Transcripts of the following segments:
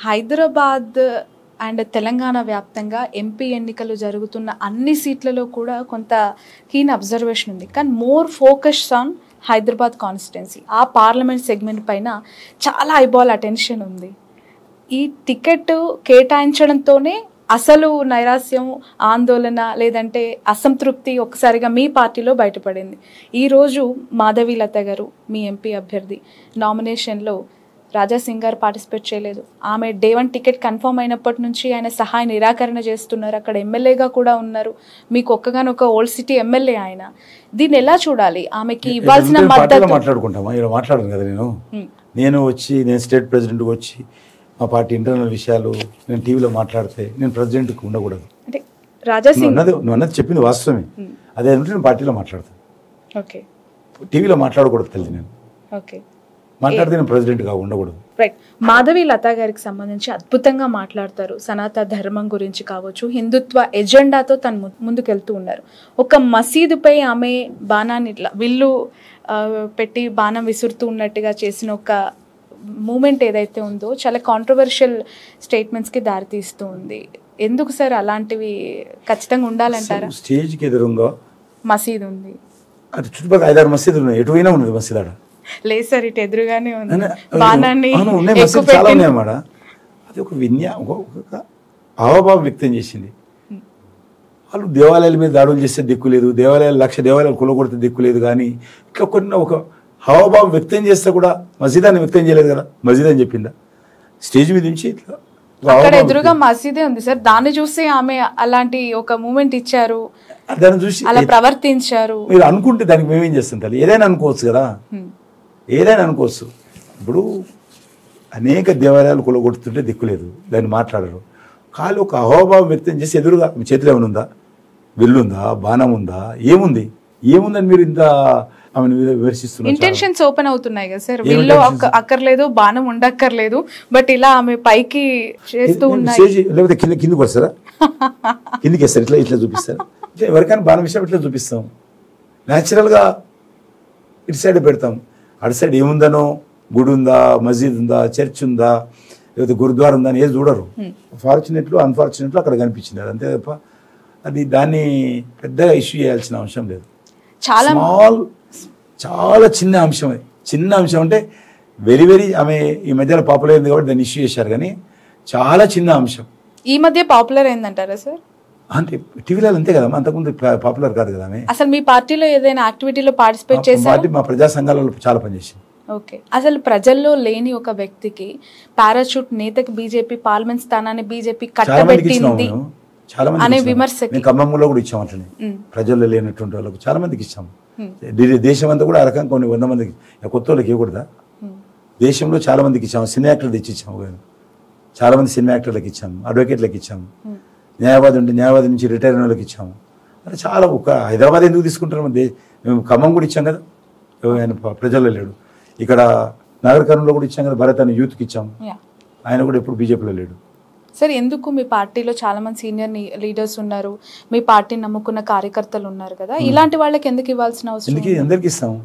Hyderabad and Telangana వ్యాప్తంగా MP ఎన్నికలు జరుగుతున్న అన్ని సీట్లలో కూడా కొంత కీన్ అబ్జర్వేషన్ ఉంది. కానీ more focus on Hyderabad constituency, ఆ పార్లమెంట్ సెగ్మెంట్ పైన చాలా ఐబాల్ అటెన్షన్ ఉంది. ఈ టికెట్ కేటాయించడంతోనే అసలు నైరాస్యం, ఆందోళన లేదంటే అసంతృప్తి ఒక్కసారిగా మీ పార్టీలో బయటపడింది. ఈరోజు మాధవీలత గారు మీ ఎంపీ అభ్యర్థి నామినేషన్లో రాజాసింగ్ గారు పార్టిసిపేట్ చేయలేదు. ఆమె డే 1 టికెట్ కన్ఫర్మ్ అయినప్పటి నుంచి ఆయన సహాయ నిరాకరణ చేస్తున్నారు. అక్కడ ఎమ్మెల్యేగా కూడా ఉన్నారు. మీకు ఒక్కగానొక ఓల్డ్ సిటీ ఎమ్మెల్యే ఆయన. దీన్ని ఎలా చూడాలి? ఆమెకి ఇవ్వాల్సిన మద్దతు మాట్లాడుకుంటామా? ఇలా మాట్లాడను కదా నేను స్టేట్ ప్రెసిడెంట్గా వచ్చి మా పార్టీ ఇంటర్నల్ విషయాలు నేను టీవీలో మాట్లాడితే నేను ప్రెసిడెంట్కి ఉండకూడదు. అంటే రాజాసింగ్ నువ్వు అన్నది చెప్పింది వాస్తవమే. అదే నేను పార్టీలో మాట్లాడతాను, ఓకే, టీవీలో మాట్లాడకూడదు తల్లి. నేను ఓకే మాట్లాడితే నేను ప్రెసిడెంట్గా ఉండకూడదు. రైట్. మాధవి లతా గారికి సంబంధించి అద్భుతంగా మాట్లాడతారు. సనాతన ధర్మం గురించి కావచ్చు, హిందుత్వ ఎజెండాతో తను ముందుకెళ్తూ ఉన్నారు. ఒక మసీదుపై ఆమె బాణాన్ని ఇట్లా విల్లు పెట్టి బాణం విసురుతూ ఉన్నట్టుగా చేసిన ఒక మూమెంట్ ఏదైతే ఉందో చాలా కాంట్రవర్షియల్ స్టేట్మెంట్స్కి దారితీస్తూ ఉంది. ఎందుకు సార్ అలాంటివి ఖచ్చితంగా ఉండాలంటారా? స్టేజ్కి ఎదురుగా మసీదు ఉంది, అది చుట్టుపక్కల 5-6 మసీదులు ఉన్నాయి, ఎటువైనా ఉన్నది మసీదు ఆడ. లేదు సార్, ఇటు ఎదురుగానే ఉంది బాణాన్ని. చాలా ఉన్నాయి అన్నమాట. అది ఒక ఒక హావభావం వ్యక్తం చేసింది. వాళ్ళు దేవాలయాల మీద దాడులు చేస్తే దిక్కు లేదు, దేవాలయాలు 1,00,000 దేవాలయాలు కూలగొడితే దిక్కు లేదు. కానీ ఇట్లా కొన్ని ఒక హావభావం వ్యక్తం చేస్తే కూడా మసీదాన్ని వ్యక్తం చేయలేదు కదా. మసీద్ అని చెప్పిందా? స్టేజ్ మీద నుంచి ఇట్లా అక్కడ ఎదురుగా మసీదే ఉంది సార్, దాన్ని చూసి ఆమె అలాంటి ఒక మూమెంట్ ఇచ్చారు, దాన్ని చూసి అలా ప్రవర్తించారు. మీరు అనుకుంటే దానికి మేమేం చేస్తాం తల్లి? ఏదైనా అనుకోవచ్చు కదా, ఏదైనా అనుకోవచ్చు. ఇప్పుడు అనేక దేవాలయాలు కూలగొడుతుంటే దిక్కులేదు, దాన్ని మాట్లాడరు. కాలు ఒక అహోభావం వ్యక్తం చేసి ఎదురుగా మీ చేతిలో ఏమైనా ఉందా? విల్లుందా? బాణం ఉందా? ఏముందని మీరు ఇంత ఆమెను విమర్శిస్తున్నారు? ఇంటెన్షన్స్ ఓపెన్ అవుతున్నాయి కదా సార్. విల్లు అక్కర్లేదు, బాణం ఉండక్కర్లేదు, బట్ ఇలా ఆమె పైకి చేస్తూ ఉన్నాయి. లేకపోతే కిందకి వస్తారా? కిందికి వేస్తారు, ఇట్లా చూపిస్తారు. ఎవరికైనా బాణం విషయం ఇట్లా చూపిస్తాం. న్యాచురల్గా ఇటు సైడ్ పెడతాం. అటు సైడ్ ఏముందనో, గుడి ఉందా, మస్జిద్ ఉందా, చర్చ్ ఉందా, లేకపోతే గురుద్వారా ఉందా అని ఏది చూడరు. ఫార్చునేట్లు అన్ఫార్చునేట్లు అక్కడ కనిపించింది, అది అంతే తప్ప అది దాన్ని పెద్దగా ఇష్యూ చేయాల్సిన అంశం లేదు. చాలా చిన్న అంశం. అది చిన్న అంశం అంటే వెరీ ఆమె ఈ మధ్యలో పాపులర్ అయింది కాబట్టి దాన్ని ఇష్యూ చేశారు. కానీ చాలా చిన్న అంశం. ఈ మధ్య పాపులర్ అయిందంటారా సార్? అంటే టీవీలో అంతే కదా, అంతకుముందు పాపులర్ కాదు కదా ఆమె. అసలు మీ పార్టీలో ఏదైనా యాక్టివిటీలో పార్టిసిపేట్ చేశారా? మా ప్రజా సంఘాలలో చాలా పనిచేసింది. ఓకే. అసలు ప్రజల్లో లేని ఒక వ్యక్తికి పారాచూట్ నేతకి బీజేపీ పార్లమెంట్ స్థానాన్ని బీజేపీ కట్టబెట్టింది అనే విమర్శకి ఖమ్మంలో కూడా ఇచ్చాం. అట్లనే ప్రజల్లో లేనటువంటి వాళ్ళకు చాలా మందికి ఇచ్చాము. దేశం అంతా కూడా ఆ రకంగా కొన్ని 100 మందికి, కొత్త వాళ్ళకి ఇవ్వకూడదా? దేశంలో చాలా మందికి ఇచ్చాము. సినిమా యాక్టర్లు తెచ్చి ఇచ్చాము, చాలా మంది సినిమా యాక్టర్లకు ఇచ్చాము, అడ్వకేట్లకు ఇచ్చాము, న్యాయవాది ఉంటే న్యాయవాది నుంచి రిటైర్ అయిన వాళ్ళకి ఇచ్చాము. అంటే చాలా ఒక హైదరాబాద్ ఎందుకు తీసుకుంటున్నాము? మేము ఖమ్మం కూడా ఇచ్చాం కదా, ఆయన ప్రజల్లో లేడు. ఇక్కడ నగర కర్నూలులో కూడా ఇచ్చాం కదా, భరత్ అని యూత్కి ఇచ్చాము, ఆయన కూడా ఎప్పుడు బీజేపీలో లేడు. సార్, ఎందుకు మీ పార్టీలో చాలా మంది సీనియర్ లీడర్స్ ఉన్నారు, మీ పార్టీని నమ్ముకున్న కార్యకర్తలు ఉన్నారు కదా, ఇలాంటి వాళ్ళకి ఎందుకు ఇవ్వాల్సిన అవసరం? అందరికి ఇస్తాము,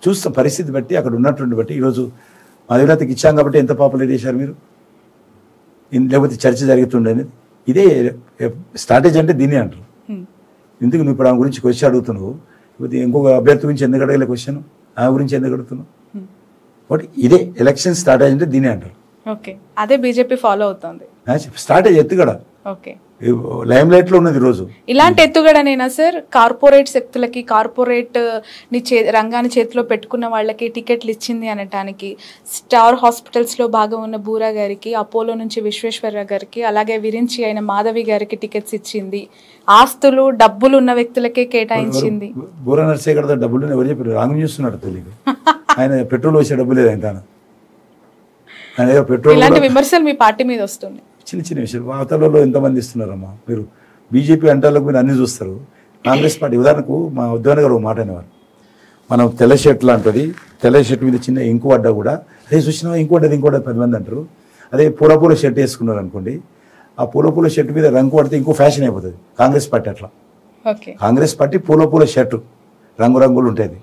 చూస్తాం పరిస్థితి బట్టి, అక్కడ ఉన్నటువంటి బట్టి. ఈరోజు మాధవీలతకి ఇచ్చాం కాబట్టి ఎంత పాపులర్ చేశారు మీరు, లేకపోతే చర్చ జరుగుతుండే అనేది. ఇదే స్ట్రాటజీ అంటే దీన్ని అంటారు. ఎందుకు నువ్వు ఇప్పుడు ఆమె గురించి క్వశ్చన్ అడుగుతున్నావు, లేకపోతే ఇంకొక అభ్యర్థి గురించి ఎందుకు అడగలే క్వశ్చన్, ఆమె గురించి ఎందుకు అడుగుతున్నావు? బట్ ఇదే ఎలక్షన్ స్ట్రాటజీ అంటే దీన్ని అంటారు. ఓకే, అదే బీజేపీ ఫాలో అవుతుంది స్ట్రాటజీ. ఎత్తుగడ ఓకే, లైమ్ లైట్ లో ఉన్నది రోజు. ఇలాంటి ఎత్తుగడనేనా సార్? కార్పొరేట్ శక్తులకి, కార్పొరేట్ రంగాన్ని చేతిలో పెట్టుకున్న వాళ్ళకి టికెట్లు ఇచ్చింది అనటానికి, స్టార్ హాస్పిటల్స్ లో భాగం ఉన్న బూరా గారికి, అపోలో నుంచి విశ్వేశ్వర గారికి, అలాగే విరించి అయిన మాధవి గారికి టికెట్స్ ఇచ్చింది. ఆస్తులు డబ్బులు ఉన్న వ్యక్తులకే కేటాయించింది. బూరా నర్సే కదా డబ్బులు ఎవరు చెప్పారు? రాంగ్ చూస్తున్నాడు తెలియదు. ఆయన పెట్రోల్ వచ్చే డబ్బు లేదు ఆయన. ఇలాంటి విమర్శలు మీ పార్టీ మీద వస్తుంది. చిన్న చిన్న విషయాలు వార్తలలో ఎంతమంది ఇస్తున్నారమ్మా. మీరు బీజేపీ అంటాలకు మీరు అన్ని చూస్తారు. కాంగ్రెస్ పార్టీ ఉదాహరణకు మా ఉద్యాన గారు మాట అనేవారు, మనం తెల్ల షర్ట్ లాంటిది, తెల్ల షర్ట్ మీద చిన్న ఇంకు పడ్డా కూడా అదే చూసినా ఇంకోటి ఇంకోటి 10 మంది అంటారు. అదే పూల షర్ట్ వేసుకున్నారు అనుకోండి, ఆ పూల షర్ట్ మీద రంగు పడితే ఇంకో ఫ్యాషన్ అయిపోతుంది. కాంగ్రెస్ పార్టీ అట్లా. కాంగ్రెస్ పార్టీ పూల షర్టు రంగురంగులు ఉంటుంది.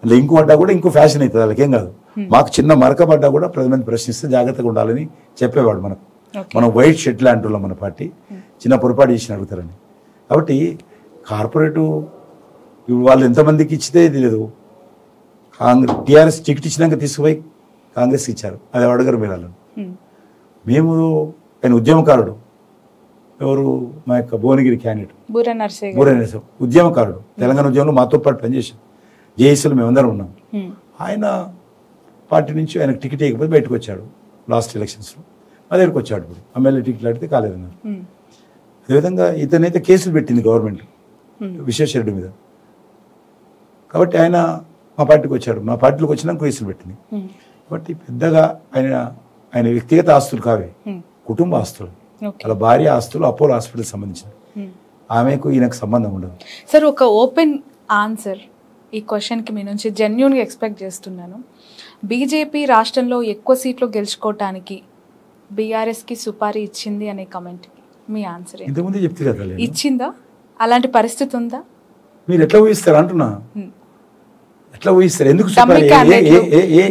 అందులో ఇంకో పడ్డా కూడా ఇంకో ఫ్యాషన్ అవుతుంది, వాళ్ళకేం కాదు. మాకు చిన్న మరక పడ్డా కూడా 10 మంది ప్రశ్నిస్తే జాగ్రత్తగా ఉండాలని చెప్పేవాడు మనకు. మనం వైట్ షర్ట్ లాంటి వాళ్ళం మన పార్టీ, చిన్న పొరపాటు చేసిన అడుగుతారని. కాబట్టి కార్పొరేటు వాళ్ళు ఎంతమందికి ఇచ్చితే ఇది లేదు. టీఆర్ఎస్ టికెట్ ఇచ్చినాక తీసుకుపోయి కాంగ్రెస్కి ఇచ్చారు, అది అడగరు మీరు వాళ్ళని. మేము ఆయన ఉద్యమకారుడు, ఎవరు మా యొక్క భువనగిరి క్యాండిడేట్ బూర నరసింహ ఉద్యమకారుడు, తెలంగాణ ఉద్యమంలో మాతో పాటు పనిచేశాం, జేఏసీలో మేమందరం ఉన్నాం. ఆయన పార్టీ నుంచి ఆయనకు టికెట్ ఇవ్వకపోతే బయటకు వచ్చాడు లాస్ట్ ఎలక్షన్స్లో, మా దగ్గరికి వచ్చాడు. ఇప్పుడు ఎమ్మెల్యే టికెట్ అడిగితే కాలేదన్నారు. అదేవిధంగా ఇతనైతే కేసులు పెట్టింది గవర్నమెంట్ విశ్వేశ్వరరెడ్డి మీద. కాబట్టి ఆయన మా పార్టీకి వచ్చాడు, మా పార్టీలోకి వచ్చినాక కేసులు పెట్టింది. కాబట్టి పెద్దగా ఆయన వ్యక్తిగత ఆస్తులు కావే, కుటుంబ ఆస్తులు, అలా భార్య ఆస్తులు అపోలో హాస్పిటల్కి సంబంధించిన, ఆమెకు ఈయనకు సంబంధం ఉండదు. సార్ ఒక ఓపెన్ ఆన్సర్ ఈ క్వశ్చన్కి మీ నుంచి జెన్యూన్గా ఎక్స్పెక్ట్ చేస్తున్నాను. బీజేపీ రాష్ట్రంలో ఎక్కువ సీట్లు గెలుచుకోవటానికి బీఆర్ఎస్కి సుపారీ ఇచ్చింది అనే కమెంట్కి మీ ఆన్సర్ ఇంతకుముందే చెప్తే కదా, ఇచ్చిందా? అలాంటి పరిస్థితి ఉందా? మీరు ఎట్లా ఊహిస్తారు అంటున్నా, ఎట్లా ఊహిస్తారు? ఎందుకు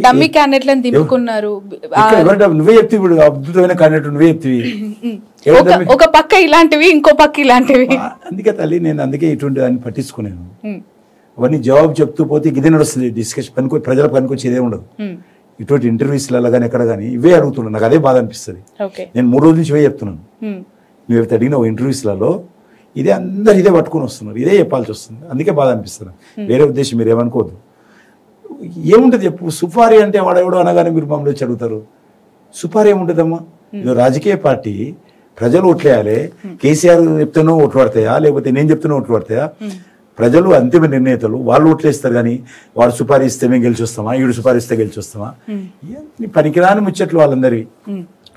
డమ్మీ క్యాండిడేట్లను దింపుకున్నారు? నువ్వే చెప్తే ఇప్పుడు అద్భుతమైన క్యాండిడేట్ నువ్వే చెప్తివి, ఒక పక్క ఇలాంటివి ఇంకో పక్క ఇలాంటివి. అందుకే తల్లి నేను అందుకే ఇటువంటి దాన్ని పట్టించుకున్నాను. అవన్నీ జవాబు చెప్తూ పోతే ఇదే నడుస్తుంది డిస్కషన్, ప్రజల పనికొచ్చి ఇదే ఉండదు. ఇటువంటి ఇంటర్వ్యూస్లలో కానీ ఎక్కడ కానీ ఇవే అడుగుతున్నాను, నాకు అదే బాధ అనిపిస్తుంది. నేను 3 రోజుల నుంచి ఇవే చెప్తున్నాను. నువ్వు అడిగిన ఇంటర్వ్యూస్లలో ఇదే అందరు ఇదే పట్టుకొని వస్తున్నారు, ఇదే చెప్పాల్సి వస్తుంది. అందుకే బాధ అనిపిస్తుంది, వేరే ఉద్దేశం మీరు ఏమనుకోవద్దు. ఏముంటుంది చెప్పు, సుపారీ అంటే వాడెవడో అనగానే మీరు మమ్మల్ని వచ్చి అడుగుతారు. సుపారీ ఏముంటుందమ్మా? ఇది రాజకీయ పార్టీ, ప్రజలు ఓట్లేయాలి. కేసీఆర్ చెప్తేనో ఓట్లు పడతాయా, లేకపోతే నేను చెప్తేనో ఓట్లు పడతాయా? ప్రజలు అంతిమ నిర్ణేతలు, వాళ్ళు ఓట్లేస్తారు. కానీ వాడు సుపారీ ఇస్తే మేము గెలిచి వస్తామా, ఈడు సుపారీ ఇస్తే గెలిచి వస్తామా? పనికిరాని ముచ్చట్లు వాళ్ళందరి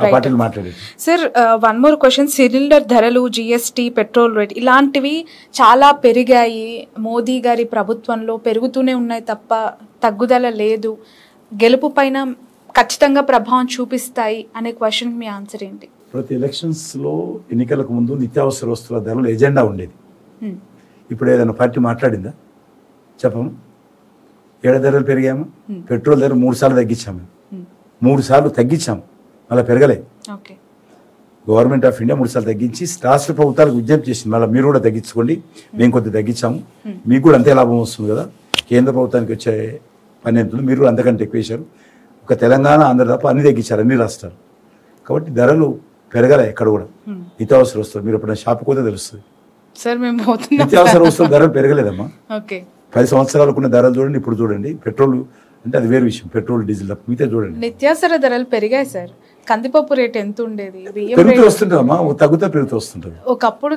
ఆ పార్టీలు మాట్లాడేది. Sir 1 more question. సిలిండర్ ధరలు, జిఎస్టీ, పెట్రోల్ రేట్ ఇలాంటివి చాలా పెరిగాయి. మోదీ గారి ప్రభుత్వంలో పెరుగుతూనే ఉన్నాయి తప్ప తగ్గుదల లేదు. గెలుపు పైన ఖచ్చితంగా ప్రభావం చూపిస్తాయి అనే క్వశ్చన్ మీ ఆన్సర్ ఏంటి? ప్రతి ఎలక్షన్స్లో ఎన్నికలకు ముందు నిత్యావసర వస్తువుల ధరలు ఎజెండా ఉండేది. ఇప్పుడు ఏదైనా పార్టీ మాట్లాడిందా చెప్పము? ఏడ ధరలు పెరిగాము? పెట్రోల్ ధర 3 సార్లు తగ్గించాము, 3 సార్లు తగ్గించాము, మళ్ళీ పెరగలే. గవర్నమెంట్ ఆఫ్ ఇండియా 3 సార్లు తగ్గించి రాష్ట్ర ప్రభుత్వాలకు విజ్ఞప్తి చేసింది, మళ్ళీ మీరు కూడా తగ్గించుకోండి, మేము కొద్దిగా తగ్గించాము, మీకు కూడా అంతే లాభం వస్తుంది కదా. కేంద్ర ప్రభుత్వానికి వచ్చే పని ఎంత, మీరు కూడా అంతకంటే ఎక్కువ వేశారు. ఒక తెలంగాణ, ఆంధ్ర తప్ప అన్ని తగ్గించారు, అన్ని రాష్ట్రాలు. కాబట్టి ధరలు పెరగలే ఎక్కడ కూడా. నిత్యావసర వస్తువులు మీరు ఎప్పుడైనా షాప్ పోతే తెలుస్తుంది. నిత్యావసర వస్తువులు ధరలు పెరగలేదమ్మా. 10 సంవత్సరాలకున్న ధరలు చూడండి, ఇప్పుడు చూడండి. పెట్రోల్ అంటే అది వేరే విషయం, పెట్రోల్ డీజిల్ తప్ప మిగతా చూడండి. నిత్యావసర ధరలు పెరిగాయి సార్. కందిపప్పు రేట్ ఎంత ఉండేది, పెరుగుతూ వస్తుంటదమ్మా, తగ్గుతా పెరుగుతూ వస్తుంటది. ఒకప్పుడు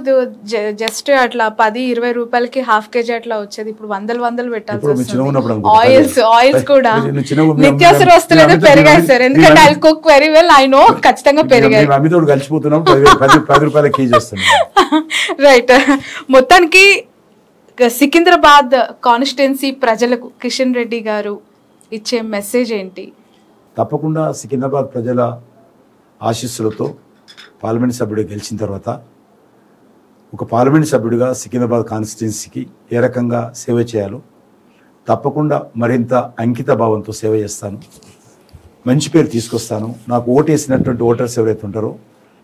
జస్ట్ అట్లా 10-20 రూపాయలకి ½ కేజీ అట్లా వచ్చేది, ఇప్పుడు వందలు పెట్టాల్సి. ఆయిల్స్ కూడా నిత్యావసర వస్తువులు పెరిగాయి సార్. ఎందుకంటే I cook very well, I know ఖచ్చితంగా పెరిగాయి. అమ్మితోడు కలిసిపోతున్నాం, 10 రూపాయల కేజీ వస్తుంది. రైట్. మొత్తానికి సికింద్రాబాద్ కాన్స్టిట్యున్సీ ప్రజలకు కిషన్ రెడ్డి గారు ఇచ్చే మెసేజ్ ఏంటి? తప్పకుండా సికింద్రాబాద్ ప్రజల ఆశీస్సులతో పార్లమెంట్ సభ్యుడిగా గెలిచిన తర్వాత ఒక పార్లమెంట్ సభ్యుడిగా సికింద్రాబాద్ కాన్స్టిట్యున్సీకి ఏ రకంగా సేవ చేయాలో తప్పకుండా మరింత అంకిత భావంతో సేవ చేస్తాను. మంచి పేరు తీసుకొస్తాను. నాకు ఓటేసినటువంటి ఓటర్స్ ఎవరైతే ఉంటారో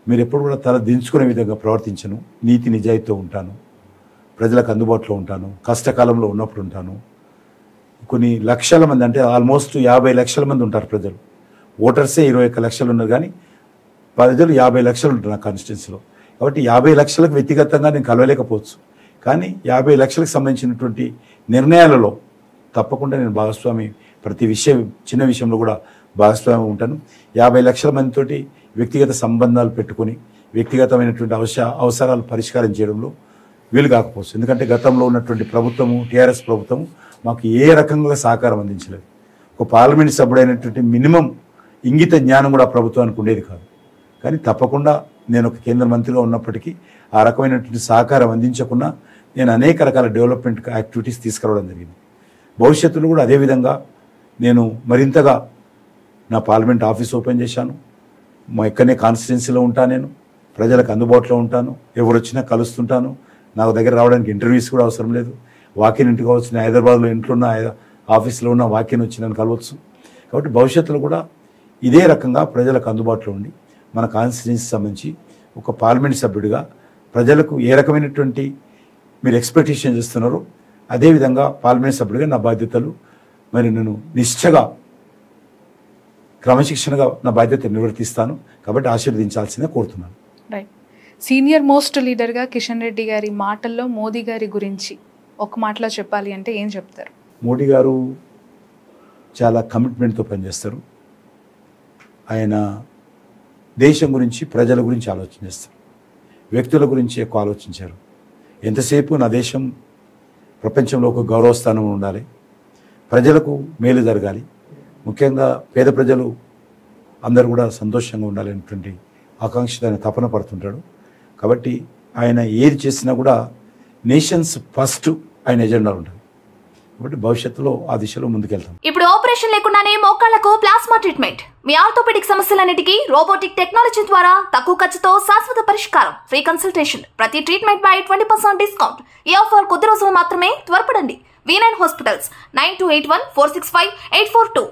మీరు ఎప్పుడు కూడా తల దించుకునే విధంగా ప్రవర్తించను. నీతి నిజాయితీతో ఉంటాను, ప్రజలకు అందుబాటులో ఉంటాను, కష్టకాలంలో ఉన్నప్పుడు ఉంటాను. కొన్ని లక్షల మంది, అంటే ఆల్మోస్ట్ 50 లక్షల మంది ఉంటారు ప్రజలు. ఓటర్సే 21 లక్షలు ఉన్నారు, కానీ ప్రజలు 50 లక్షలు ఉంటారు నా కాన్స్టిట్యున్సీలో. కాబట్టి 50 లక్షలకు వ్యక్తిగతంగా నేను కలవలేకపోవచ్చు, కానీ 50 లక్షలకు సంబంధించినటువంటి నిర్ణయాలలో తప్పకుండా నేను భాగస్వామి, ప్రతి విషయం చిన్న విషయంలో కూడా భాగస్వామి ఉంటాను. 50 లక్షల మందితోటి వ్యక్తిగత సంబంధాలు పెట్టుకొని వ్యక్తిగతమైనటువంటి అవసరాలు పరిష్కారం చేయడంలో వీలు కాకపోవచ్చు. ఎందుకంటే గతంలో ఉన్నటువంటి ప్రభుత్వము, టీఆర్ఎస్ ప్రభుత్వము మాకు ఏ రకంగా సహకారం అందించలేదు. ఒక పార్లమెంట్ సభ్యుడైనటువంటి మినిమం ఇంగిత జ్ఞానం కూడా ప్రభుత్వానికి ఉండేది కాదు. కానీ తప్పకుండా నేను ఒక కేంద్ర మంత్రిగా ఉన్నప్పటికీ ఆ రకమైనటువంటి సహకారం అందించకుండా నేను అనేక రకాల డెవలప్మెంట్ యాక్టివిటీస్ తీసుకురావడం జరిగింది. భవిష్యత్తులో కూడా అదేవిధంగా నేను మరింతగా నా పార్లమెంట్ ఆఫీస్ ఓపెన్ చేశాను. మా ఇక్కడనే కాన్స్టిట్యున్సీలో ఉంటాను, నేను ప్రజలకు అందుబాటులో ఉంటాను, ఎవరు వచ్చినా కలుస్తుంటాను. నా దగ్గర రావడానికి ఇంటర్వ్యూస్ కూడా అవసరం లేదు. వాకిన్ ఇంటికి వచ్చిన హైదరాబాద్లో ఇంట్లో ఉన్న ఆఫీస్లో ఉన్న వాక్యం వచ్చి నన్ను కలవచ్చు. కాబట్టి భవిష్యత్తులో కూడా ఇదే రకంగా ప్రజలకు అందుబాటులో ఉండి మన కాన్స్టిట్యున్సీ సంబంధించి ఒక పార్లమెంట్ సభ్యుడిగా ప్రజలకు ఏ రకమైనటువంటి మీరు ఎక్స్పెక్టేషన్ చేస్తున్నారో అదేవిధంగా పార్లమెంట్ సభ్యుడిగా నా బాధ్యతలు మరి నేను నిష్ఠగా క్రమశిక్షణగా నా బాధ్యత నిర్వర్తిస్తాను. కాబట్టి ఆశీర్వదించాల్సిందే కోరుతున్నాను. రైట్. సీనియర్ మోస్ట్ లీడర్గా కిషన్ రెడ్డి గారి మాటల్లో మోదీ గారి గురించి ఒక మాటలో చెప్పాలి అంటే ఏం చెప్తారు? మోడీ గారు చాలా కమిట్మెంట్తో పనిచేస్తారు. ఆయన దేశం గురించి ప్రజల గురించి ఆలోచన చేస్తారు. వ్యక్తుల గురించి ఎక్కువ ఆలోచించారు. ఎంతసేపు నా దేశం ప్రపంచంలో ఒక గౌరవస్థానం ఉండాలి, ప్రజలకు మేలు జరగాలి, ముఖ్యంగా పేద ప్రజలు అందరూ కూడా సంతోషంగా ఉండాలనేటువంటి ఆకాంక్షతో ఆయన తపన పడుతుంటాడు. కాబట్టి ఆయన ఏది చేసినా కూడా నేషన్స్ ఫస్ట్ ఆయన ఎజెండా ఉంటుంది. కాబట్టి భవిష్యత్తులో ఆ దిశలో ముందుకెళ్తాం. ఇప్పుడు ఆపరేషన్ లేకుండానే మోకాళ్లకు ప్లాస్మా ట్రీట్మెంట్, మీ ఆర్థోపెడిక్ సమస్యలన్నిటికీ రోబోటిక్ టెక్నాలజీ ద్వారా తక్కువ ఖర్చుతో శాశ్వత పరిష్కారం, ఫ్రీ కన్సల్టేషన్, ప్రతి ట్రీట్మెంట్ పై 20% డిస్కౌంట్. ఈ ఆఫర్ కొద్ది రోజులు మాత్రమే, త్వరపడండి. V9 hospitals 9281465842.